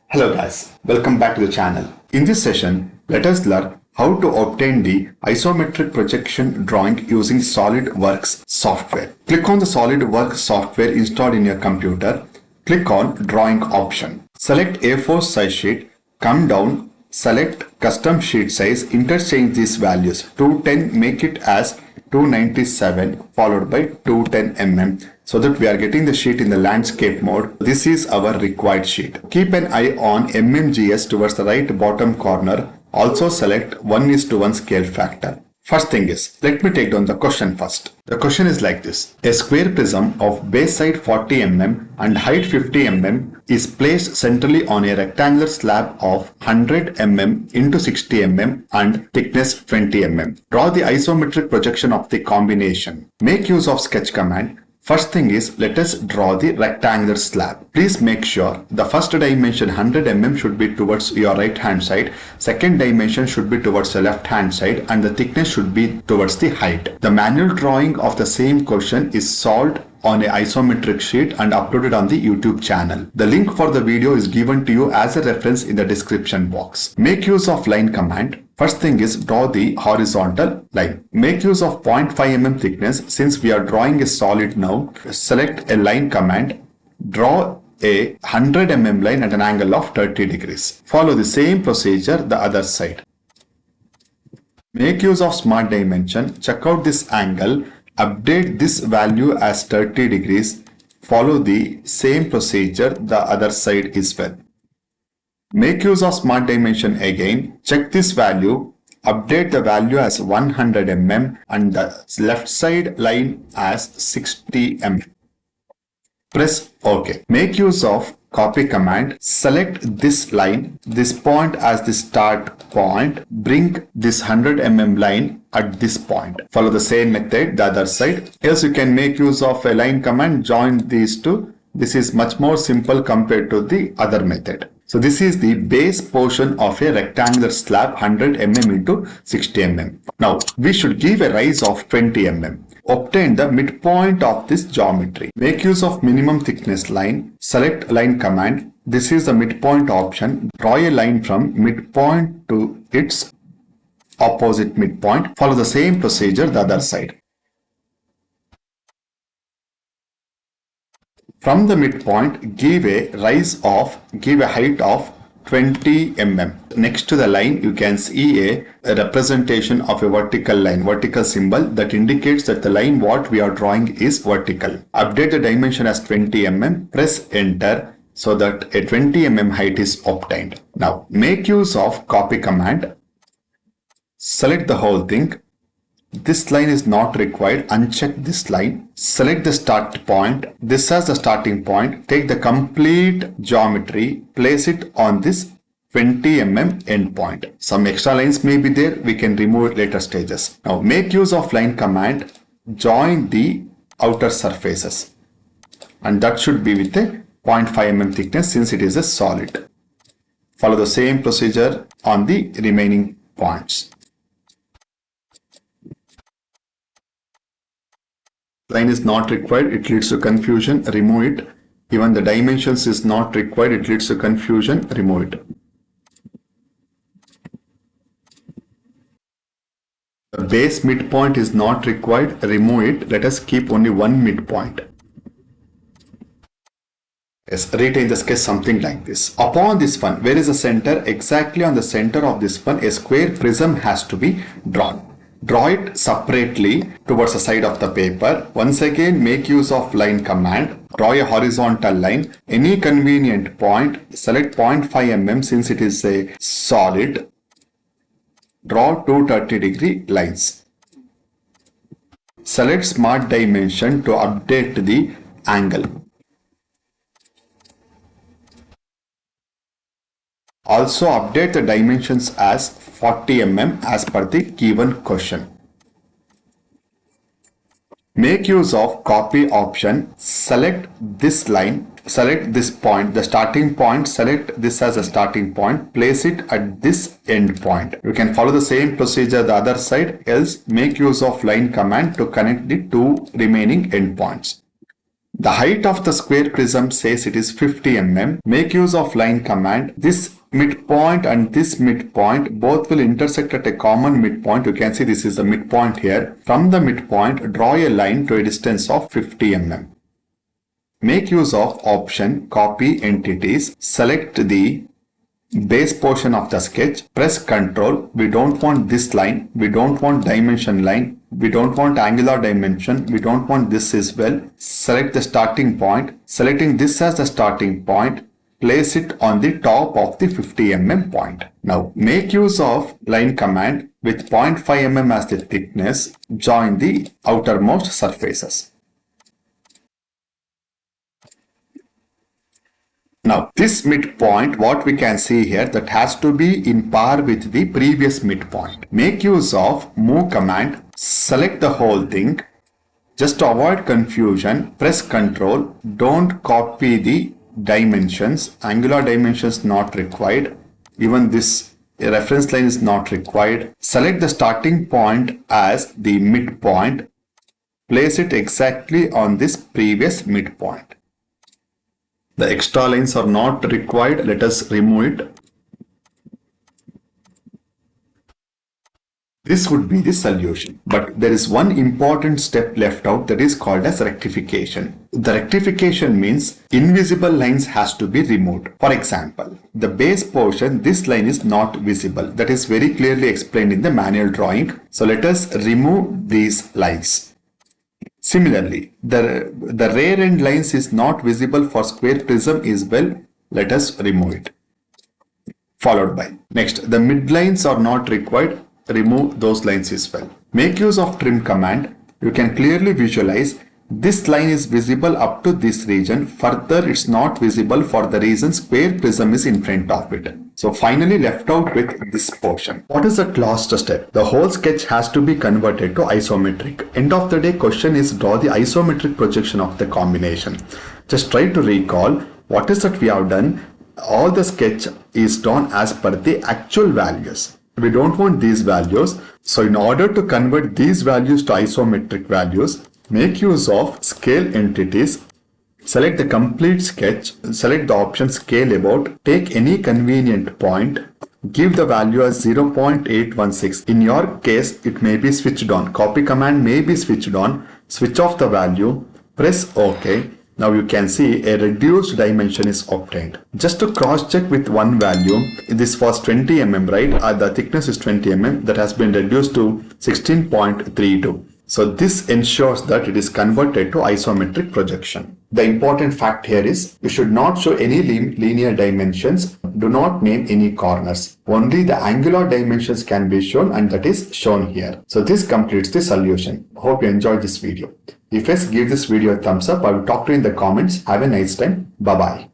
Hello guys, welcome back to the channel. In this session, let us learn how to obtain the isometric projection drawing using SolidWorks software. Click on the SolidWorks software installed in your computer. Click on Drawing option. Select A4 size sheet, come down, select custom sheet size, interchange these values. 210 make it as 297 followed by 210 mm so that we are getting the sheet in the landscape mode. This is our required sheet. Keep an eye on mmgs towards the right bottom corner. Also select 1:1 scale factor. First thing is, let me take down the question first. The question is like this. A square prism of base side 40 mm and height 50 mm is placed centrally on a rectangular slab of 100 mm into 60 mm and thickness 20 mm. Draw the isometric projection of the combination. Make use of sketch command. First thing is, let us draw the rectangular slab. Please make sure the first dimension 100 mm should be towards your right hand side, second dimension should be towards the left hand side, and the thickness should be towards the height. The manual drawing of the same question is solved on a isometric sheet and uploaded on the YouTube channel. The link for the video is given to you as a reference in the description box. Make use of line command. First thing is, draw the horizontal line. Make use of 0.5 mm thickness. Since we are drawing a solid now, select a line command. Draw a 100 mm line at an angle of 30 degrees. Follow the same procedure the other side. Make use of smart dimension. Check out this angle. Update this value as 30 degrees. Follow the same procedure the other side as well. Make use of smart dimension again. Check this value. Update the value as 100 mm and the left side line as 60 mm. Press OK. Make use of copy command. Select this line, this point as the start point. Bring this 100 mm line at this point. Follow the same method the other side. Else you can make use of a line command. Join these two. This is much more simple compared to the other method. So this is the base portion of a rectangular slab 100 mm into 60 mm. Now we should give a rise of 20 mm. Obtain the midpoint of this geometry. Make use of minimum thickness line. Select line command. This is the midpoint option. Draw a line from midpoint to its opposite midpoint. Follow the same procedure the other side. From the midpoint, give a height of 20 mm. Next to the line, you can see a representation of a vertical line, vertical symbol that indicates that the line what we are drawing is vertical. Update the dimension as 20 mm. Press enter so that a 20 mm height is obtained. Now, make use of copy command. Select the whole thing. This line is not required. Uncheck this line. Select the start point. This as the starting point. Take the complete geometry. Place it on this 20 mm endpoint. Some extra lines may be there. We can remove it later stages. Now make use of line command. Join the outer surfaces. And that should be with a 0.5 mm thickness since it is a solid. Follow the same procedure on the remaining points. Line is not required, it leads to confusion, remove it. Even the dimensions is not required, it leads to confusion, remove it. The base midpoint is not required, remove it. Let us keep only one midpoint. Yes, retain the sketch something like this. Upon this one, where is the center? Exactly on the center of this one, a square prism has to be drawn. Draw it separately towards the side of the paper. Once again, make use of line command. Draw a horizontal line. Any convenient point. Select 0.5 mm since it is a solid. Draw two 30-degree lines. Select smart dimension to update the angle. Also update the dimensions as 40 mm as per the given question. Make use of copy option. Select this line. Select this point, the starting point. Select this as a starting point. Place it at this end point. You can follow the same procedure the other side. Else make use of line command to connect the two remaining endpoints. The height of the square prism says it is 50 mm. Make use of line command. This midpoint and this midpoint both will intersect at a common midpoint. You can see this is the midpoint here. From the midpoint, draw a line to a distance of 50 mm. Make use of option copy entities. Select the base portion of the sketch. Press Ctrl. We don't want this line. We don't want dimension line. We don't want angular dimension. We don't want this as well. Select the starting point. Selecting this as the starting point, place it on the top of the 50 mm point. Now make use of line command. With 0.5 mm as the thickness, join the outermost surfaces. Now this midpoint, what we can see here, that has to be in par with the previous midpoint. Make use of move command. Select the whole thing. Just to avoid confusion, press Ctrl. Don't copy the dimensions. Angular dimensions not required. Even this reference line is not required. Select the starting point as the midpoint. Place it exactly on this previous midpoint. The extra lines are not required. Let us remove it. This would be the solution. But there is one important step left out, that is called as rectification. The rectification means invisible lines has to be removed. For example, the base portion, this line is not visible. That is very clearly explained in the manual drawing. So let us remove these lines. Similarly, the rear end lines is not visible for square prism as well. Let us remove it. Followed by next, the mid lines are not required. Remove those lines as well. Make use of trim command. You can clearly visualize this line is visible up to this region. Further, it's not visible for the reason square prism is in front of it. So finally left out with this portion. What is that last step? The whole sketch has to be converted to isometric. End of the day, question is draw the isometric projection of the combination. Just try to recall what is that we have done. All the sketch is drawn as per the actual values. We don't want these values. So in order to convert these values to isometric values, make use of scale entities. Select the complete sketch. Select the option scale about. Take any convenient point. Give the value as 0.816. In your case, it may be switched on. Copy command may be switched on. Switch off the value. Press OK. Now you can see a reduced dimension is obtained. Just to cross check with one value, this was 20 mm, right? The thickness is 20 mm. That has been reduced to 16.32. So this ensures that it is converted to isometric projection. The important fact here is you should not show any linear dimensions. Do not name any corners. Only the angular dimensions can be shown, and that is shown here. So this completes the solution. Hope you enjoyed this video. If yes, give this video a thumbs up. I will talk to you in the comments. Have a nice time. Bye-bye.